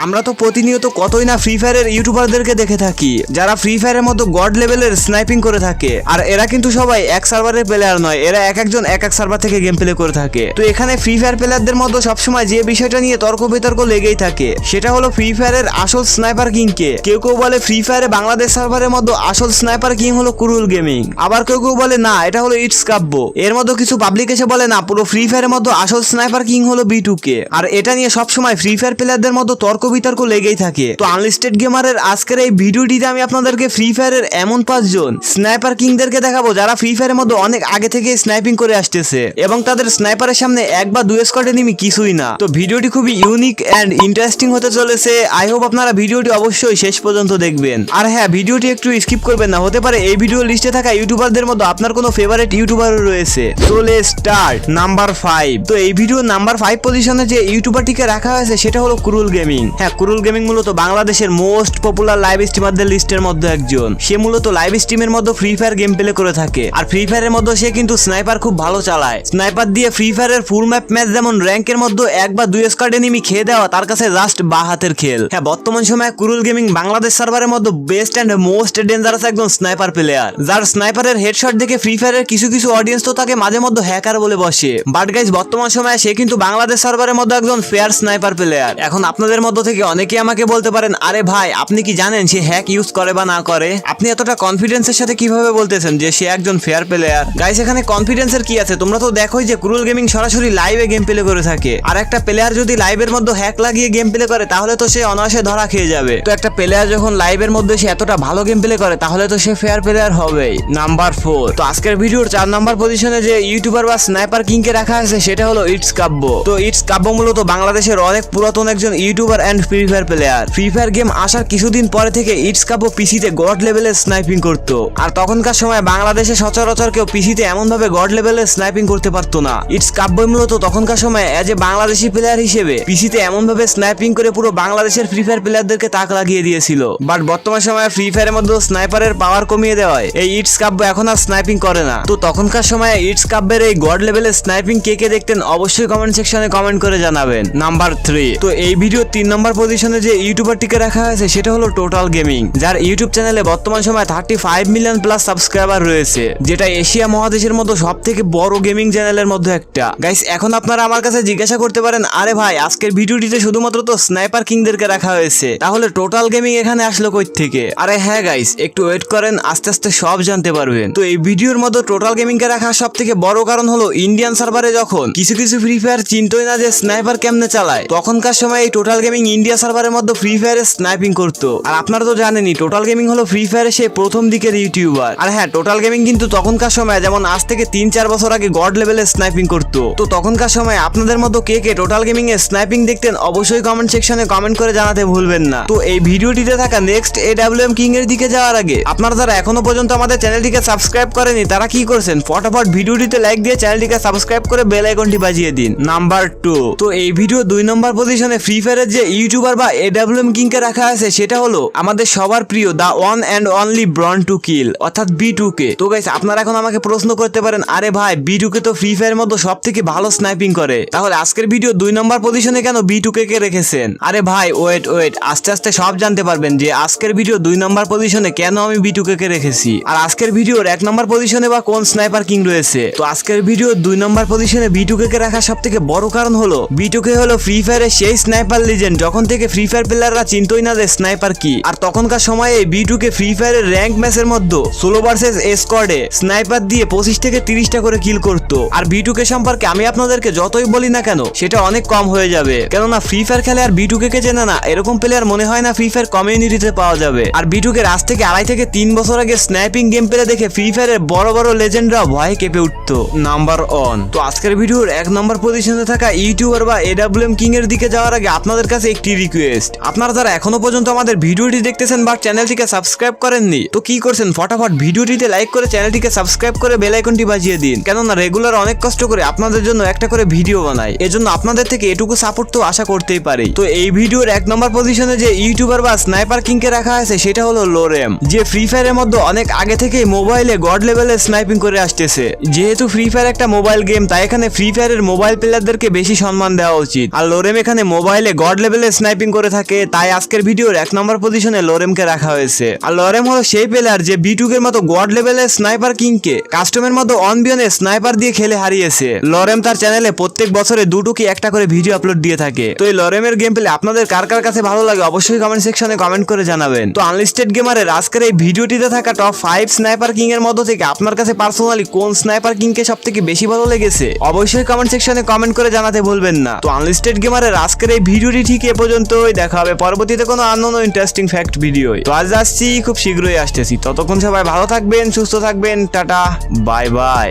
আমরা তো প্রতিনিয়ত কতই না ফ্রি ফায়ারের ইউটিউবারদেরকে দেখে থাকি যারা ফ্রি ফায়ারের মতো গড লেভেলের স্নাইপিং করে থাকে। আর এরা কিন্তু সবাই এক সার্ভারের প্লেয়ার নয়, এরা এক একজন এক এক সার্ভার থেকে গেম প্লে করে থাকে। তো এখানে ফ্রি ফায়ার প্লেয়ারদের মধ্যে সবসময় যে বিষয়টা নিয়ে তর্ক বিতর্ক লেগেই থাকে সেটা হলো ফ্রি ফায়ারের আসল স্নাইপার কিং কে। কেউ কেউ বলে ফ্রি ফায়ারে বাংলাদেশ সার্ভারের মধ্যে আসল স্নাইপার কিং হলো কুরুল গেমিং, আবার কেউ কেউ বলে না এটা হলো ইটস কাব্য। এর মধ্যে কিছু পাবলিক এসে বলে না পুরো ফ্রি ফায়ারের মধ্যে আসল স্নাইপার কিং হলো B2K। আর এটা নিয়ে সবসময় ফ্রি ফায়ার প্লেয়ারদের মধ্যে তর্ক বিতর্ক লেগেই থাকে। তো আনলিস্টেড গেমারের আজকের এই ভিডিওটিতে আমি আপনাদেরকে ফ্রি ফায়ারের এমন 5 জন স্নাইপার কিংদেরকে দেখাবো যারা ফ্রি ফায়ারের মধ্যে অনেক আগে থেকে স্নাইপিং করে আসতেছে এবং তাদের স্নাইপারের সামনে এক বা দুই স্কোয়াড এনিমি কিছুই না। তো ভিডিওটি খুবই ইউনিক এন্ড ইন্টারেস্টিং হতে চলেছে। আই হোপ আপনারা ভিডিওটি অবশ্যই শেষ পর্যন্ত দেখবেন। আর হ্যাঁ, ভিডিওটি একটু স্কিপ করবেন না, হতে পারে এই ভিডিও লিস্টে থাকা ইউটিউবারদের মধ্যে আপনার কোনো ফেভারিট ইউটিউবার রয়েছে। তো লেটস স্টার্ট। নাম্বার 5। তো এই ভিডিওর নাম্বার 5 পজিশনে যে ইউটিউবারটিকে রাখা হয়েছে সেটা হলো কুরুল গেমিং। হ্যাঁ, কুরুল গেমিং মূলত বাংলাদেশের মোস্ট পপুলার লাইভ স্ট্রিমারদের লিস্টের মধ্যে একজন। সে মূলত লাইভ স্ট্রিমের মধ্যে ফ্রি ফায়ার গেম প্লে করে থাকে। আর ফ্রি ফায়ারের মধ্যে সে কিন্তু স্নাইপার খুব ভালো চালায়। স্নাইপার দিয়ে ফ্রি ফায়ারের ফুল ম্যাপ ম্যাচ যেমন র্যাঙ্কের মধ্যে এক বা দুই স্কোয়াড এনিমি খেয়ে দেওয়া তার কাছে জাস্ট বা হাতের খেল। হ্যাঁ, বর্তমান সময়ে কুরুল গেমিং বাংলাদেশ সার্ভারের মধ্যে বেস্ট এন্ড মোস্ট ডেঞ্জারাস একজন স্নাইপার প্লেয়ার, যার স্নাইপারের হেডশট দেখে ফ্রি ফায়ারের কিছু কিছু অডিয়েন্স তো তাকে মাঝে মধ্যে হ্যাকার বলে বসে। বাট গাইস, বর্তমান সময়ে সে কিন্তু বাংলাদেশ সার্ভারের মধ্যে একজন ফেয়ার স্নাইপার প্লেয়ার। এখন আপনাদের মধ্য থেকে অনেকেই আমাকে বলতে পারেন, আরে ভাই আপনি কি জানেন সে হ্যাক ইউজ করে বা না করে? আপনি এতটা কনফিডেন্সের সাথে কিভাবে বলতেছেন যে সে একজন ফেয়ার প্লেয়ার? গাইস, এখানে কনফিডেন্সের কি আছে? তোমরা তো দেখোই যে কুরুল গেমিং সরাসরি লাইভে গেম প্লে করে থাকে। আর একটা প্লেয়ার যদি লাইভের মধ্যে হ্যাক লাগিয়ে গেম প্লে করে তাহলে তো সে অনায়াসে ধরা খেয়ে যাবে। তো একটা প্লেয়ার যখন লাইভের মধ্যে সে এতটা ভালো গেম প্লে করে তাহলে তো সে ফেয়ার প্লেয়ার হবেই। নাম্বার 4। তো আজকের ভিডিওর 4 নাম্বার পজিশনে যে ইউটিউবার বা স্নাইপার কিং কে রাখা আছে সেটা হলো ইটস কাব্য। তো ইটস কাব্য মূলত বাংলাদেশের অনেক পুরাতন একজন YouTuber and Free Fire player. Free Fire game আসার কিছুদিন পরে থেকে ইটস কাব্য পিসিতে গড লেভেলের স্নাইপিং করতো। আর তখনকার সময় বাংলাদেশে সচরাচর কেউ পিসিতে এমন ভাবে গড লেভেলের স্নাইপিং করতে পারতো না। ইটস কাব্য মূলত তখনকার সময় এজ এ বাংলাদেশি প্লেয়ার হিসেবে পিসিতে এমন ভাবে স্নাইপিং করে পুরো বাংলাদেশের ফ্রি ফায়ার প্লেয়ারদেরকে তাক লাগিয়ে দিয়েছিল। বাট বর্তমান সময়ে ফ্রি ফায়ারের মধ্যে স্নাইপারের পাওয়ার কমিয়ে দেওয়ায় এই ইটস কাব্য এখন আর স্নাইপিং করে না। তো তখনকার সময় ইটস কাব্যের এই গড লেভেলের স্নাইপিং কে কে দেখতেন অবশ্যই কমেন্ট সেকশনে কমেন্ট করে জানাবেন। নাম্বার 3। তো এই ভিডিও 3 নম্বর পজিশনে যে ইউটিউবারটিকে রাখা হয়েছে সেটা হলো টোটাল গেমিং, যার ইউটিউব চ্যানেলে বর্তমান সময় 35 মিলিয়ন প্লাস সাবস্ক্রাইবার রয়েছে, যেটা এশিয়া মহাদেশের মধ্যে সব থেকে বড় গেমিং চ্যানেলের মধ্যে একটা। গাইস, এখন আপনারা আমার কাছে জিজ্ঞাসা করতে পারেন, আরে ভাই আজকের ভিডিওটিতে শুধুমাত্র তো স্নাইপার কিংদেরকে রাখা হয়েছে, তাহলে টোটাল গেমিং এখানে আসলো কই থেকে? আরে হ্যাঁ গাইস, একটু ওয়েট করেন, আস্তে আস্তে সব জানতে পারবেন। তো এই ভিডিওর মধ্যে টোটাল গেমিং কে রাখার সব থেকে বড় কারণ হলো ইন্ডিয়ান সার্ভারে যখন কিছু কিছু ফ্রি ফায়ার চিনতই না যে স্নাইপার কেমনে চালায়, তখনকার সময় এই টোটাল গেমিং ইন্ডিয়া সার্ভারের মধ্যে ফ্রি ফায়ারে স্নাইপিং করতো। আর আপনারা তো জানেনই টোটাল গেমিং হলো ফ্রি ফায়ারে সে প্রথম দিকের ইউটিউবার। আর হ্যাঁ, টোটাল গেমিং কিন্তু তখনকার সময় যেমন আজ থেকে 3-4 বছর আগে গড লেভেলে স্নাইপিং করতো। তো তখনকার সময় আপনাদের মতো কে কে টোটাল গেমিং এ স্নাইপিং দেখতেন অবশ্যই কমেন্ট সেকশনে কমেন্ট করে জানাতে ভুলবেন না। তো এই ভিডিওটিতে থাকা নেক্সট AWM কিং এর দিকে যাওয়ার আগে আপনারা যারা এখনো পর্যন্ত আমাদের চ্যানেলটিকে সাবস্ক্রাইব করেনি তারা কি করছেন, ফটাফট ভিডিওটিতে লাইক দিয়ে চ্যানেলটিকে সাবস্ক্রাইব করে বেল আইকনটি বাজিয়ে দিন। নাম্বার 2। তো এই ভিডিও 2 নম্বর পজিশনে ফ্রি ফায়ারের যে ইউটিউবার বা AWM কিং কে রাখা আছে সেটা হলো আমাদের সবার প্রিয় the one and only born to kill অর্থাৎ B2K। তো গাইস, আপনারা এখন আমাকে প্রশ্ন করতে পারেন, আরে ভাই B2K তো ফ্রি ফায়ারের মধ্যে সব থেকে ভালো স্নাইপিং করে, তাহলে আজকের ভিডিও 2 নম্বর পজিশনে কেন B2K কে রেখেছেন? আরে ভাই ওয়েট, আস্তে আস্তে সব জানতে পারবেন যে আজকের ভিডিও 2 নম্বর পজিশনে কেন আমি B2K কে রেখেছি, আর আজকের ভিডিওর 1 নম্বর পজিশনে বা কোন স্নাইপার কিং রয়েছে। তো আজকের ভিডিও 2 নম্বর পজিশনে B2K কে রাখার সব থেকে বড় কারণ হলো B2K হলো ফ্রি ফায়ারের সেই স্নাইপার লিজেন্ড যখন থেকে ফ্রি ফায়ার প্লেয়াররা চিনতই না যে স্নাইপার কি। আর তখনকার সময়ে B2K ফ্রি ফায়ারের র্যাঙ্ক ম্যাচের মধ্যে সোলো ভার্সেস স্কোয়াডে স্নাইপার দিয়ে 25 থেকে 30টা করে কিল করতো। আর B2K সম্পর্কে আমি আপনাদেরকে যতই বলি না কেন সেটা অনেক কম হয়ে যাবে, কেননা ফ্রি ফায়ার খেলে আর B2K কে চেনে না এরকম প্লেয়ার মনে হয় না ফ্রি ফায়ার কমিউনিটিতে পাওয়া যাবে। আর B2K আজ থেকে 2.5 থেকে 3 বছর আগে স্নাইপিং গেম প্লে দেখে ফ্রি ফায়ারের বড় বড় লেজেন্ডরা ভয়ে কেঁপে উঠতো। নাম্বার 1। তো আজকের ভিডিওর 1 নম্বর পজিশনে থাকা ইউটিউবার বা AWM কিং এর দিকে যাওয়ার আগে আপনাদের কাছে একটি রিকোয়েস্ট, আপনারা যারা এখনো পর্যন্ত আমাদের ভিডিওটি দেখতেছেন বাট চ্যানেলটিকে সাবস্ক্রাইব করেননি তো কি করছেন, ফটাফট ভিডিওটিতে লাইক করে চ্যানেলটিকে সাবস্ক্রাইব করে বেল আইকনটি বাজিয়ে দিন, কেননা রেগুলার অনেক কষ্ট করে আপনাদের জন্য একটা করে ভিডিও বানাই, এজন্য আপনাদের থেকে এটুকু সাপোর্ট তো আশা করতেই পারি। তো এই ভিডিওর 1 নম্বর পজিশনে যে ইউটিউবার বা স্নাইপার কিং কে রাখা আছে সেটা হলো লোরেম, যে ফ্রি ফায়ারের মধ্যে অনেক আগে থেকেই মোবাইলে গড লেভেলে স্নাইপিং করে আসতেছে। যেহেতু ফ্রি ফায়ার একটা মোবাইল গেম তাই এখানে ফ্রি ফায়ারের মোবাইল প্লেয়ারদেরকে বেশি সম্মান দেওয়া উচিত। আর লোরেম এখানে মোবাইলে গড লেভেলে স্নাইপিং করে থাকে, তাই আজকের ভিডিওর 1 নম্বর পজিশনে লোরেমকে রাখা হয়েছে। আর লোরেম হলো সেই প্লেয়ার যে বিটুকের মতো গড লেভেলের স্নাইপার কিংকে কাস্টমের মতো অনবিয়নে স্নাইপার দিয়ে খেলে হারিয়েছে। লোরেম তার চ্যানেলে প্রত্যেক বছরে 2 কি 1টা করে ভিডিও আপলোড দিয়ে থাকে। তো এই লোরেমের গেম প্লে আপনাদের কার কার কাছে ভালো লাগে অবশ্যই কমেন্ট সেকশনে কমেন্ট করে জানাবেন। তো আনলিস্টেড গেমারের আজকের এই ভিডিওটিতে থাকা টপ 5 স্নাইপার কিং এর মধ্যে থেকে আপনার কাছে পার্সোনালি কোন স্নাইপার কিংকে সবথেকে বেশি ভালো লেগেছে অবশ্যই কমেন্ট সেকশনে কমেন্ট করে জানাতে ভুলবেন না। তো আনলিস্টেড গেমারের আজকের এই ভিডিওটি ঠিক এ পর্যন্তই। দেখা হবে পরবর্তীতে কোনো আননোন ও ইন্টারেস্টিং ফ্যাক্ট ভিডিও। তো আজ আসছি, খুব শীঘ্রই আসতেছি। ততক্ষণ সবাই ভালো থাকবেন, সুস্থ থাকবেন, টাটা, বাই বাই।